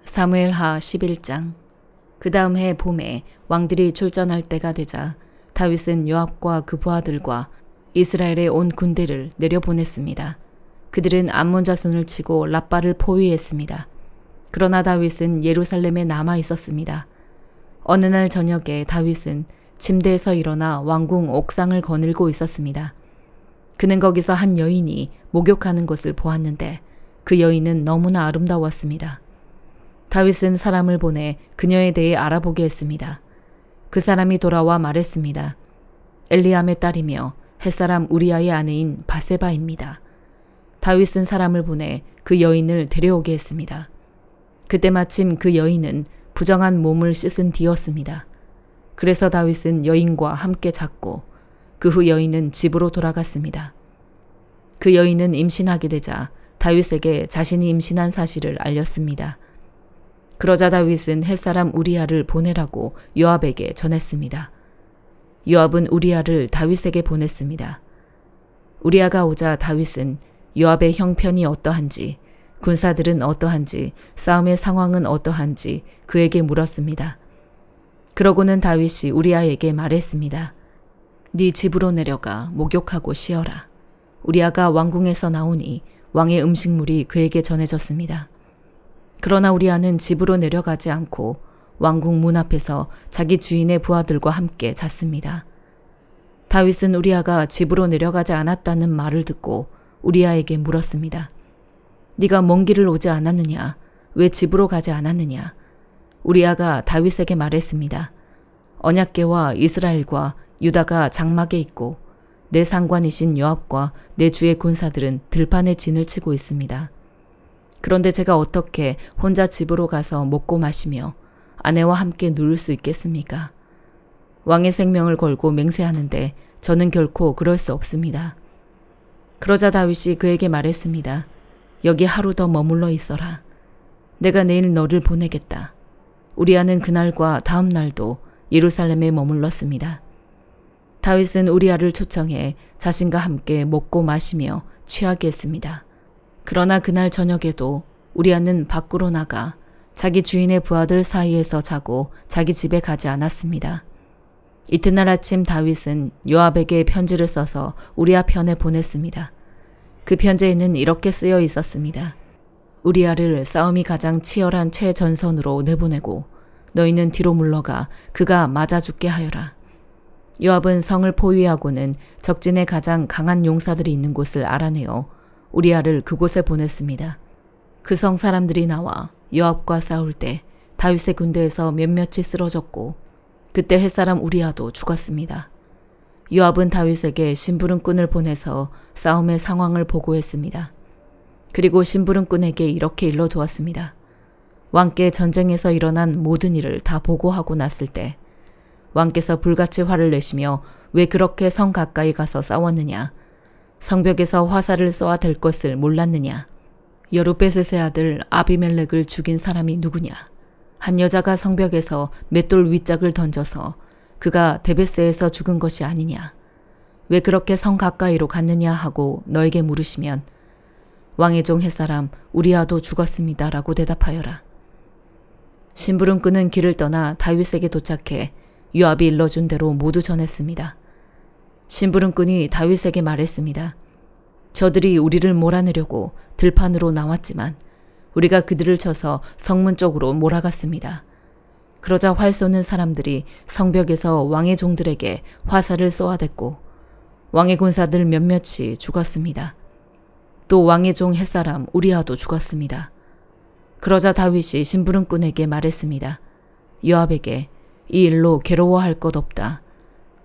사무엘하 11장. 그 다음 해 봄에 왕들이 출전할 때가 되자 다윗은 요압과 그 부하들과 이스라엘의 온 군대를 내려보냈습니다. 그들은 암몬 자손을 치고 랍바를 포위했습니다. 그러나 다윗은 예루살렘에 남아 있었습니다. 어느 날 저녁에 다윗은 침대에서 일어나 왕궁 옥상을 거닐고 있었습니다. 그는 거기서 한 여인이 목욕하는 것을 보았는데 그 여인은 너무나 아름다웠습니다. 다윗은 사람을 보내 그녀에 대해 알아보게 했습니다. 그 사람이 돌아와 말했습니다. 엘리암의 딸이며 햇사람 우리아의 아내인 바세바입니다. 다윗은 사람을 보내 그 여인을 데려오게 했습니다. 그때 마침 그 여인은 부정한 몸을 씻은 뒤였습니다. 그래서 다윗은 여인과 함께 잤고 그 후 여인은 집으로 돌아갔습니다. 그 여인은 임신하게 되자 다윗에게 자신이 임신한 사실을 알렸습니다. 그러자 다윗은 햇사람 우리아를 보내라고 요압에게 전했습니다. 요압은 우리아를 다윗에게 보냈습니다. 우리아가 오자 다윗은 요압의 형편이 어떠한지, 군사들은 어떠한지, 싸움의 상황은 어떠한지 그에게 물었습니다. 그러고는 다윗이 우리아에게 말했습니다. 네 집으로 내려가 목욕하고 쉬어라. 우리아가 왕궁에서 나오니 왕의 음식물이 그에게 전해졌습니다. 그러나 우리아는 집으로 내려가지 않고 왕궁 문 앞에서 자기 주인의 부하들과 함께 잤습니다. 다윗은 우리아가 집으로 내려가지 않았다는 말을 듣고 우리아에게 물었습니다. 네가 먼 길을 오지 않았느냐? 왜 집으로 가지 않았느냐? 우리아가 다윗에게 말했습니다. 언약궤와 이스라엘과 유다가 장막에 있고 내 상관이신 요압과 내 주의 군사들은 들판에 진을 치고 있습니다. 그런데 제가 어떻게 혼자 집으로 가서 먹고 마시며 아내와 함께 누울 수 있겠습니까? 왕의 생명을 걸고 맹세하는데 저는 결코 그럴 수 없습니다. 그러자 다윗이 그에게 말했습니다. 여기 하루 더 머물러 있어라. 내가 내일 너를 보내겠다. 우리아는 그날과 다음 날도 예루살렘에 머물렀습니다. 다윗은 우리아를 초청해 자신과 함께 먹고 마시며 취하게 했습니다. 그러나 그날 저녁에도 우리아는 밖으로 나가 자기 주인의 부하들 사이에서 자고 자기 집에 가지 않았습니다. 이튿날 아침 다윗은 요압에게 편지를 써서 우리아 편에 보냈습니다. 그 편지에는 이렇게 쓰여 있었습니다. 우리아를 싸움이 가장 치열한 최전선으로 내보내고 너희는 뒤로 물러가 그가 맞아 죽게 하여라. 요압은 성을 포위하고는 적진에 가장 강한 용사들이 있는 곳을 알아내어 우리아를 그곳에 보냈습니다. 그 성 사람들이 나와 요압과 싸울 때 다윗의 군대에서 몇몇이 쓰러졌고 그때 햇사람 우리아도 죽었습니다. 요압은 다윗에게 심부름꾼을 보내서 싸움의 상황을 보고했습니다. 그리고 심부름꾼에게 이렇게 일러두었습니다. 왕께 전쟁에서 일어난 모든 일을 다 보고하고 났을 때 왕께서 불같이 화를 내시며 왜 그렇게 성 가까이 가서 싸웠느냐? 성벽에서 화살을 쏘아 댈 것을 몰랐느냐? 여룻베셋의 아들 아비멜렉을 죽인 사람이 누구냐? 한 여자가 성벽에서 맷돌 윗짝을 던져서 그가 데베스에서 죽은 것이 아니냐? 왜 그렇게 성 가까이로 갔느냐 하고 너에게 물으시면 왕의 종 햇사람 우리아도 죽었습니다 라고 대답하여라. 심부름꾼은 길을 떠나 다윗에게 도착해 요압이 일러준 대로 모두 전했습니다. 심부름꾼이 다윗에게 말했습니다. 저들이 우리를 몰아내려고 들판으로 나왔지만 우리가 그들을 쳐서 성문 쪽으로 몰아갔습니다. 그러자 활 쏘는 사람들이 성벽에서 왕의 종들에게 화살을 쏘아댔고 왕의 군사들 몇몇이 죽었습니다. 또 왕의 종 햇사람 우리아도 죽었습니다. 그러자 다윗이 심부름꾼에게 말했습니다. 요압에게 이 일로 괴로워할 것 없다.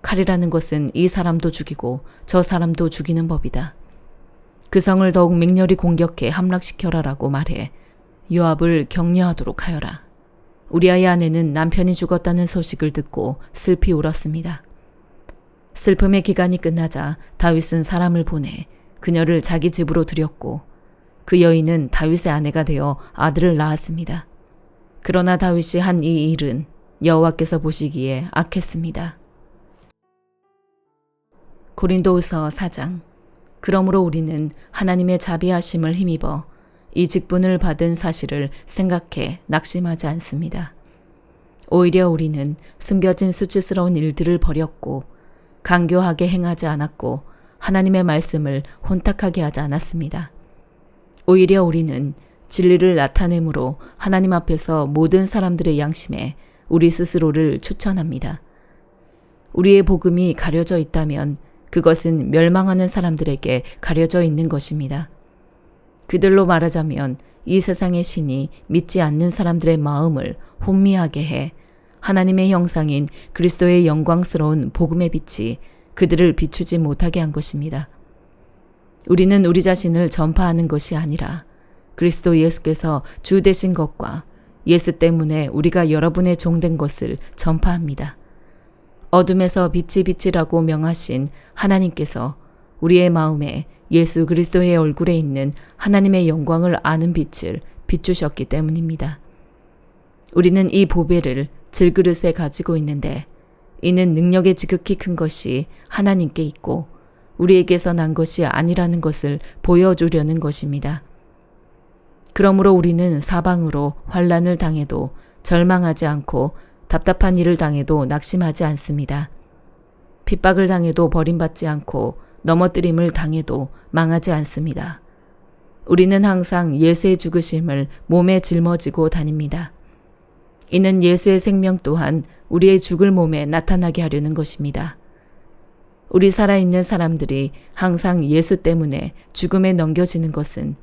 칼이라는 것은 이 사람도 죽이고 저 사람도 죽이는 법이다. 그 성을 더욱 맹렬히 공격해 함락시켜라라고 말해 요압을 격려하도록 하여라. 우리아의 아내는 남편이 죽었다는 소식을 듣고 슬피 울었습니다. 슬픔의 기간이 끝나자 다윗은 사람을 보내 그녀를 자기 집으로 들였고 그 여인은 다윗의 아내가 되어 아들을 낳았습니다. 그러나 다윗이 한 이 일은 여호와께서 보시기에 악했습니다. 고린도후서 4장. 그러므로 우리는 하나님의 자비하심을 힘입어 이 직분을 받은 사실을 생각해 낙심하지 않습니다. 오히려 우리는 숨겨진 수치스러운 일들을 버렸고 강교하게 행하지 않았고 하나님의 말씀을 혼탁하게 하지 않았습니다. 오히려 우리는 진리를 나타내므로 하나님 앞에서 모든 사람들의 양심에 우리 스스로를 추천합니다. 우리의 복음이 가려져 있다면 그것은 멸망하는 사람들에게 가려져 있는 것입니다. 그들로 말하자면 이 세상의 신이 믿지 않는 사람들의 마음을 혼미하게 해 하나님의 형상인 그리스도의 영광스러운 복음의 빛이 그들을 비추지 못하게 한 것입니다. 우리는 우리 자신을 전파하는 것이 아니라 그리스도 예수께서 주 되신 것과 예수 때문에 우리가 여러분의 종된 것을 전파합니다. 어둠에서 빛이 빛이라고 명하신 하나님께서 우리의 마음에 예수 그리스도의 얼굴에 있는 하나님의 영광을 아는 빛을 비추셨기 때문입니다. 우리는 이 보배를 질그릇에 가지고 있는데 이는 능력의 지극히 큰 것이 하나님께 있고 우리에게서 난 것이 아니라는 것을 보여주려는 것입니다. 그러므로 우리는 사방으로 환난을 당해도 절망하지 않고 답답한 일을 당해도 낙심하지 않습니다. 핍박을 당해도 버림받지 않고 넘어뜨림을 당해도 망하지 않습니다. 우리는 항상 예수의 죽으심을 몸에 짊어지고 다닙니다. 이는 예수의 생명 또한 우리의 죽을 몸에 나타나게 하려는 것입니다. 우리 살아있는 사람들이 항상 예수 때문에 죽음에 넘겨지는 것은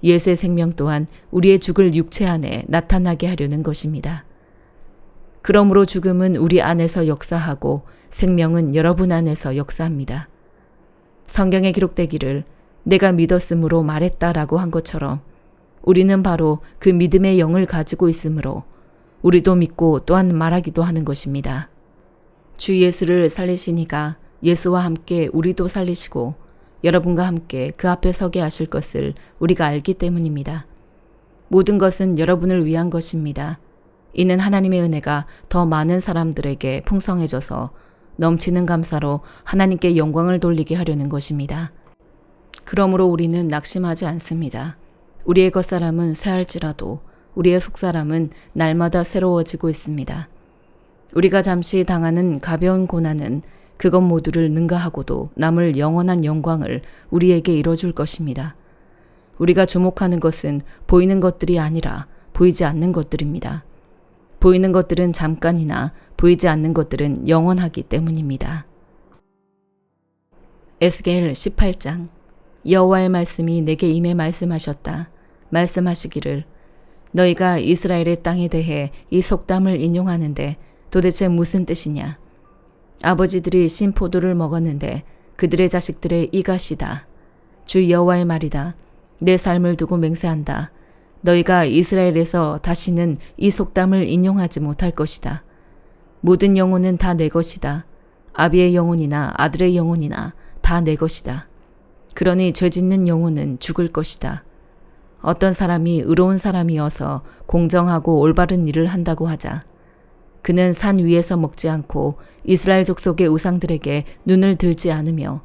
예수의 생명 또한 우리의 죽을 육체 안에 나타나게 하려는 것입니다. 그러므로 죽음은 우리 안에서 역사하고 생명은 여러분 안에서 역사합니다. 성경에 기록되기를 내가 믿었으므로 말했다라고 한 것처럼 우리는 바로 그 믿음의 영을 가지고 있으므로 우리도 믿고 또한 말하기도 하는 것입니다. 주 예수를 살리시니가 예수와 함께 우리도 살리시고 여러분과 함께 그 앞에 서게 하실 것을 우리가 알기 때문입니다. 모든 것은 여러분을 위한 것입니다. 이는 하나님의 은혜가 더 많은 사람들에게 풍성해져서 넘치는 감사로 하나님께 영광을 돌리게 하려는 것입니다. 그러므로 우리는 낙심하지 않습니다. 우리의 겉사람은 쇠할지라도 우리의 속사람은 날마다 새로워지고 있습니다. 우리가 잠시 당하는 가벼운 고난은 그것 모두를 능가하고도 남을 영원한 영광을 우리에게 이뤄줄 것입니다. 우리가 주목하는 것은 보이는 것들이 아니라 보이지 않는 것들입니다. 보이는 것들은 잠깐이나 보이지 않는 것들은 영원하기 때문입니다. 에스겔 18장. 여호와의 말씀이 내게 임해 말씀하셨다. 말씀하시기를 너희가 이스라엘의 땅에 대해 이 속담을 인용하는데 도대체 무슨 뜻이냐? 아버지들이 신포도를 먹었는데 그들의 자식들의 이가시다. 주 여호와의 말이다. 내 삶을 두고 맹세한다. 너희가 이스라엘에서 다시는 이 속담을 인용하지 못할 것이다. 모든 영혼은 다 내 것이다. 아비의 영혼이나 아들의 영혼이나 다 내 것이다. 그러니 죄짓는 영혼은 죽을 것이다. 어떤 사람이 의로운 사람이어서 공정하고 올바른 일을 한다고 하자. 그는 산 위에서 먹지 않고 이스라엘 족속의 우상들에게 눈을 들지 않으며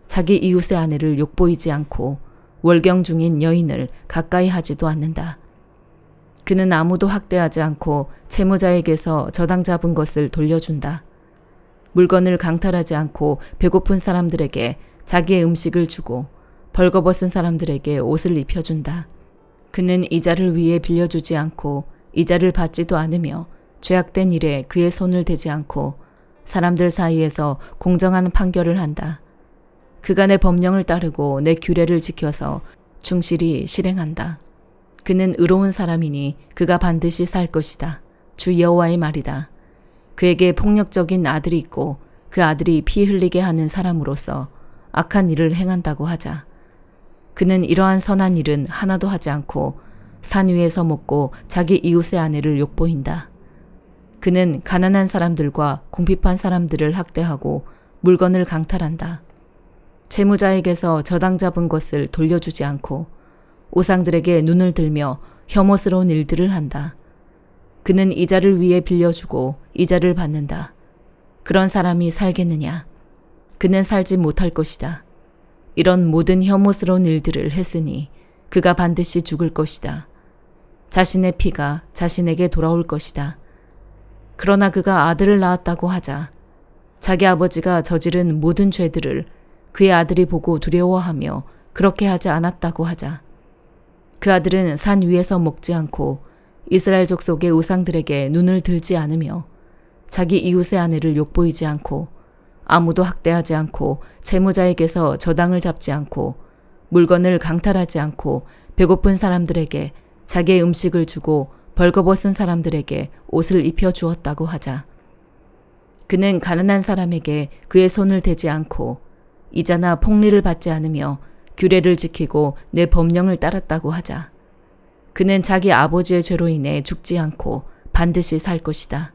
자기 이웃의 아내를 욕보이지 않고 월경 중인 여인을 가까이 하지도 않는다. 그는 아무도 학대하지 않고 채무자에게서 저당 잡은 것을 돌려준다. 물건을 강탈하지 않고 배고픈 사람들에게 자기의 음식을 주고 벌거벗은 사람들에게 옷을 입혀준다. 그는 이자를 위해 빌려주지 않고 이자를 받지도 않으며 죄악된 일에 그의 손을 대지 않고 사람들 사이에서 공정한 판결을 한다. 그가 내 법령을 따르고 내 규례를 지켜서 충실히 실행한다. 그는 의로운 사람이니 그가 반드시 살 것이다. 주 여호와의 말이다. 그에게 폭력적인 아들이 있고 그 아들이 피 흘리게 하는 사람으로서 악한 일을 행한다고 하자. 그는 이러한 선한 일은 하나도 하지 않고 산 위에서 먹고 자기 이웃의 아내를 욕보인다. 그는 가난한 사람들과 궁핍한 사람들을 학대하고 물건을 강탈한다. 채무자에게서 저당 잡은 것을 돌려주지 않고 우상들에게 눈을 들며 혐오스러운 일들을 한다. 그는 이자를 위해 빌려주고 이자를 받는다. 그런 사람이 살겠느냐? 그는 살지 못할 것이다. 이런 모든 혐오스러운 일들을 했으니 그가 반드시 죽을 것이다. 자신의 피가 자신에게 돌아올 것이다. 그러나 그가 아들을 낳았다고 하자 자기 아버지가 저지른 모든 죄들을 그의 아들이 보고 두려워하며 그렇게 하지 않았다고 하자 그 아들은 산 위에서 먹지 않고 이스라엘 족속의 우상들에게 눈을 들지 않으며 자기 이웃의 아내를 욕보이지 않고 아무도 학대하지 않고 채무자에게서 저당을 잡지 않고 물건을 강탈하지 않고 배고픈 사람들에게 자기의 음식을 주고 벌거벗은 사람들에게 옷을 입혀 주었다고 하자 그는 가난한 사람에게 그의 손을 대지 않고 이자나 폭리를 받지 않으며 규례를 지키고 내 법령을 따랐다고 하자 그는 자기 아버지의 죄로 인해 죽지 않고 반드시 살 것이다.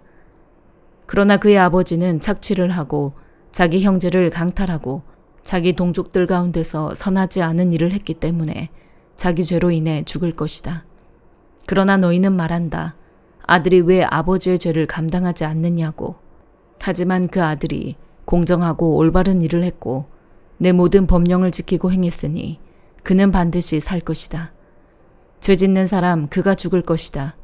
그러나 그의 아버지는 착취를 하고 자기 형제를 강탈하고 자기 동족들 가운데서 선하지 않은 일을 했기 때문에 자기 죄로 인해 죽을 것이다. 그러나 너희는 말한다. 아들이 왜 아버지의 죄를 감당하지 않느냐고. 하지만 그 아들이 공정하고 올바른 일을 했고 내 모든 법령을 지키고 행했으니 그는 반드시 살 것이다. 죄 짓는 사람 그가 죽을 것이다.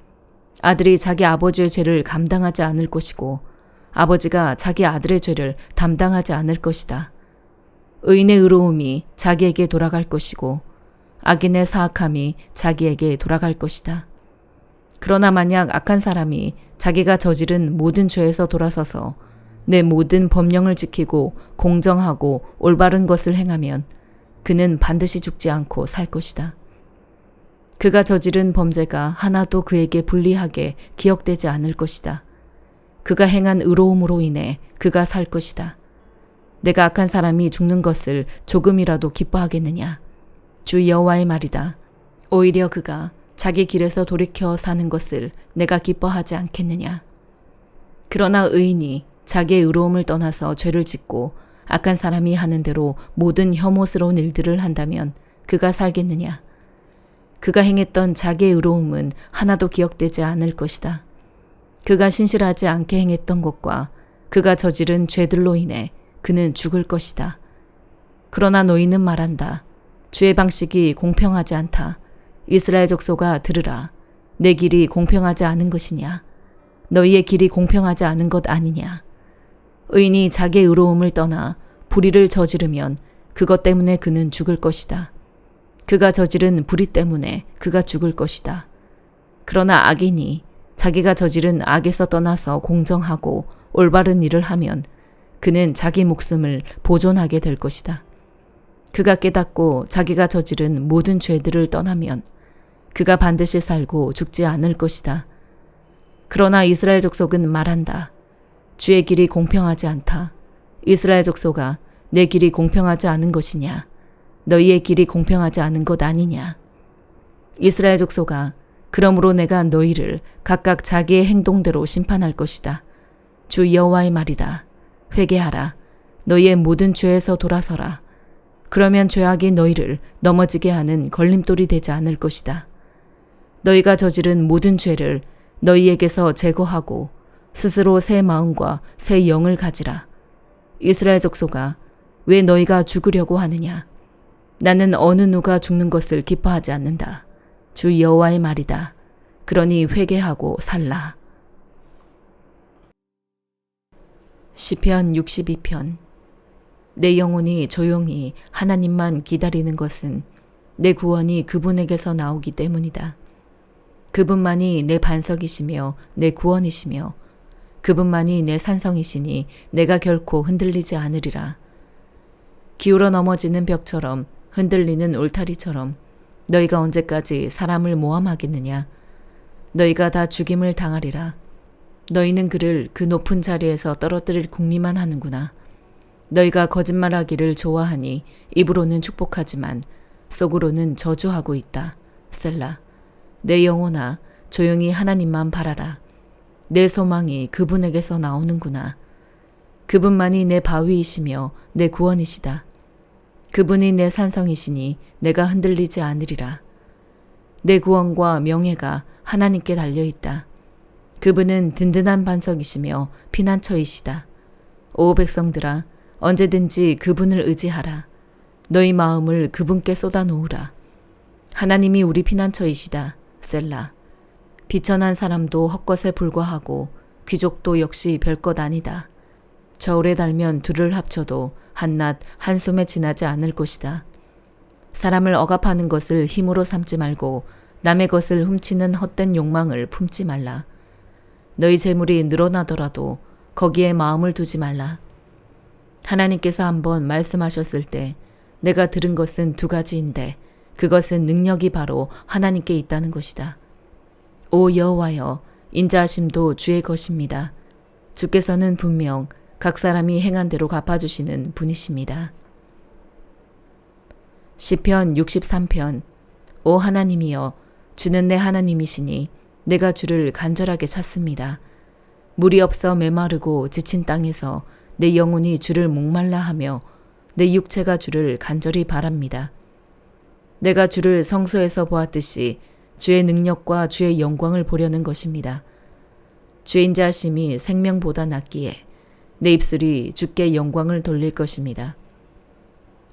아들이 자기 아버지의 죄를 감당하지 않을 것이고 아버지가 자기 아들의 죄를 담당하지 않을 것이다. 의인의 의로움이 자기에게 돌아갈 것이고 악인의 사악함이 자기에게 돌아갈 것이다. 그러나 만약 악한 사람이 자기가 저지른 모든 죄에서 돌아서서 내 모든 법령을 지키고 공정하고 올바른 것을 행하면 그는 반드시 죽지 않고 살 것이다. 그가 저지른 범죄가 하나도 그에게 불리하게 기억되지 않을 것이다. 그가 행한 의로움으로 인해 그가 살 것이다. 내가 악한 사람이 죽는 것을 조금이라도 기뻐하겠느냐? 주 여호와의 말이다. 오히려 그가 자기 길에서 돌이켜 사는 것을 내가 기뻐하지 않겠느냐? 그러나 의인이 자기의 의로움을 떠나서 죄를 짓고 악한 사람이 하는 대로 모든 혐오스러운 일들을 한다면 그가 살겠느냐? 그가 행했던 자기의 의로움은 하나도 기억되지 않을 것이다. 그가 신실하지 않게 행했던 것과 그가 저지른 죄들로 인해 그는 죽을 것이다. 그러나 너희는 말한다. 주의 방식이 공평하지 않다. 이스라엘 족속아 들으라. 내 길이 공평하지 않은 것이냐? 너희의 길이 공평하지 않은 것 아니냐? 의인이 자기의 의로움을 떠나 불의를 저지르면 그것 때문에 그는 죽을 것이다. 그가 저지른 불의 때문에 그가 죽을 것이다. 그러나 악인이 자기가 저지른 악에서 떠나서 공정하고 올바른 일을 하면 그는 자기 목숨을 보존하게 될 것이다. 그가 깨닫고 자기가 저지른 모든 죄들을 떠나면 그가 반드시 살고 죽지 않을 것이다. 그러나 이스라엘 족속은 말한다. 주의 길이 공평하지 않다. 이스라엘 족속아, 내 길이 공평하지 않은 것이냐? 너희의 길이 공평하지 않은 것 아니냐? 이스라엘 족속아, 그러므로 내가 너희를 각각 자기의 행동대로 심판할 것이다. 주 여호와의 말이다. 회개하라. 너희의 모든 죄에서 돌아서라. 그러면 죄악이 너희를 넘어지게 하는 걸림돌이 되지 않을 것이다. 너희가 저지른 모든 죄를 너희에게서 제거하고 스스로 새 마음과 새 영을 가지라. 이스라엘 족속아, 왜 너희가 죽으려고 하느냐? 나는 어느 누가 죽는 것을 기뻐하지 않는다. 주 여호와의 말이다. 그러니 회개하고 살라. 시편 62편. 내 영혼이 조용히 하나님만 기다리는 것은 내 구원이 그분에게서 나오기 때문이다. 그분만이 내 반석이시며 내 구원이시며 그분만이 내 산성이시니 내가 결코 흔들리지 않으리라. 기울어 넘어지는 벽처럼 흔들리는 울타리처럼 너희가 언제까지 사람을 모함하겠느냐? 너희가 다 죽임을 당하리라. 너희는 그를 그 높은 자리에서 떨어뜨릴 궁리만 하는구나. 너희가 거짓말하기를 좋아하니 입으로는 축복하지만 속으로는 저주하고 있다. 셀라. 내 영혼아, 조용히 하나님만 바라라. 내 소망이 그분에게서 나오는구나. 그분만이 내 바위이시며 내 구원이시다. 그분이 내 산성이시니 내가 흔들리지 않으리라. 내 구원과 명예가 하나님께 달려있다. 그분은 든든한 반석이시며 피난처이시다. 오 백성들아, 언제든지 그분을 의지하라. 너희 마음을 그분께 쏟아놓으라. 하나님이 우리 피난처이시다. 셀라. 비천한 사람도 헛것에 불과하고 귀족도 역시 별것 아니다. 저울에 달면 둘을 합쳐도 한낱 한숨에 지나지 않을 것이다. 사람을 억압하는 것을 힘으로 삼지 말고 남의 것을 훔치는 헛된 욕망을 품지 말라. 너희 재물이 늘어나더라도 거기에 마음을 두지 말라. 하나님께서 한번 말씀하셨을 때 내가 들은 것은 두 가지인데 그것은 능력이 바로 하나님께 있다는 것이다. 오 여호와여, 인자하심도 주의 것입니다. 주께서는 분명 각 사람이 행한 대로 갚아주시는 분이십니다. 시편 63편. 오 하나님이여, 주는 내 하나님이시니 내가 주를 간절하게 찾습니다. 물이 없어 메마르고 지친 땅에서 내 영혼이 주를 목말라 하며 내 육체가 주를 간절히 바랍니다. 내가 주를 성소에서 보았듯이 주의 능력과 주의 영광을 보려는 것입니다. 주의 인자하심이 생명보다 낫기에 내 입술이 주께 영광을 돌릴 것입니다.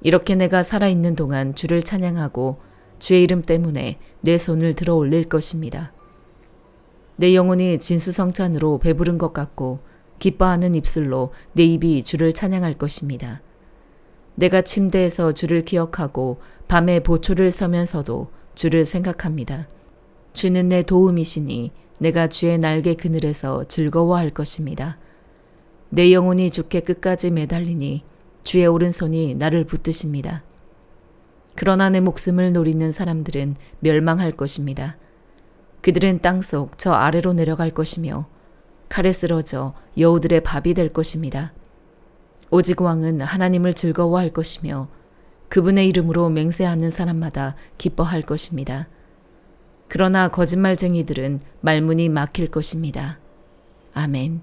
이렇게 내가 살아있는 동안 주를 찬양하고 주의 이름 때문에 내 손을 들어 올릴 것입니다. 내 영혼이 진수성찬으로 배부른 것 같고 기뻐하는 입술로 내 입이 주를 찬양할 것입니다. 내가 침대에서 주를 기억하고 밤에 보초를 서면서도 주를 생각합니다. 주는 내 도움이시니 내가 주의 날개 그늘에서 즐거워할 것입니다. 내 영혼이 주께 끝까지 매달리니 주의 오른손이 나를 붙드십니다. 그러나 내 목숨을 노리는 사람들은 멸망할 것입니다. 그들은 땅속 저 아래로 내려갈 것이며 칼에 쓰러져 여우들의 밥이 될 것입니다. 오직 왕은 하나님을 즐거워할 것이며 그분의 이름으로 맹세하는 사람마다 기뻐할 것입니다. 그러나 거짓말쟁이들은 말문이 막힐 것입니다. 아멘.